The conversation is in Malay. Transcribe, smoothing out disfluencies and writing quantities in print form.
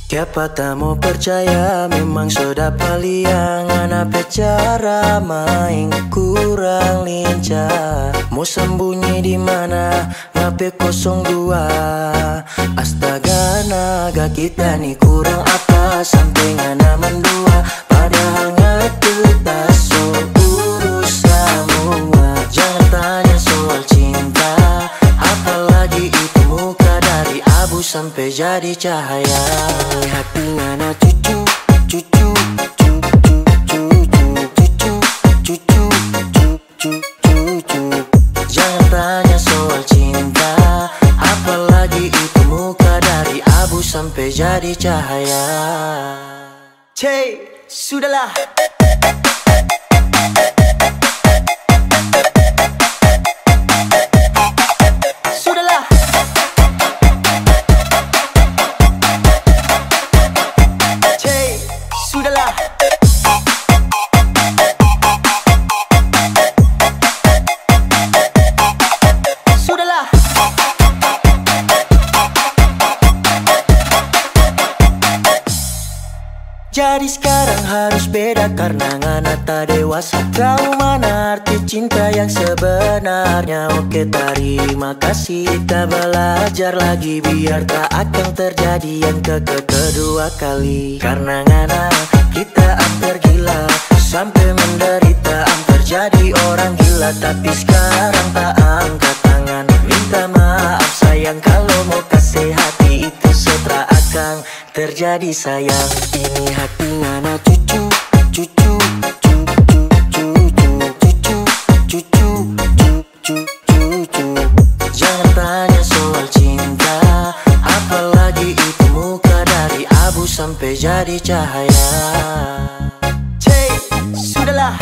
Siapa tak mau percaya, memang sudah paliang. Apa cara main kurang lincah. Mau sembunyi di mana? Ngape 02? Astaga naga kita nih kurang apa sampai ngana mendua. Padahal ngatu tak so urus semua. Jangan tanya soal cinta, apalagi itu muka dari abu sampai jadi cahaya. Hati ngana cucu, cucu, cucu, cucu, cucu, cucu, cucu, cucu. Jangan tanya soal cinta, apalagi itu muka dari abu sampai jadi cahaya. Cey, sudahlah. Jadi sekarang harus beda karena ngana tak dewasa. Tahu mana arti cinta yang sebenarnya. Oke terima kasih, kita belajar lagi biar tak akan terjadi yang kedua kali. Karena ngana kita hampir gila, sampai menderita, hampir jadi orang gila. Tapi sekarang tak angkat tangan, minta maaf sayang. Kalau mau kasih hati itu setelah akan terjadi sayang. Ini hati ngana cucu, cucu, cucu, cucu, cucu, cucu, cucu, cucu. Jangan tanya soal cinta, apalagi itu muka dari abu sampai jadi cahaya. Cey, sudahlah.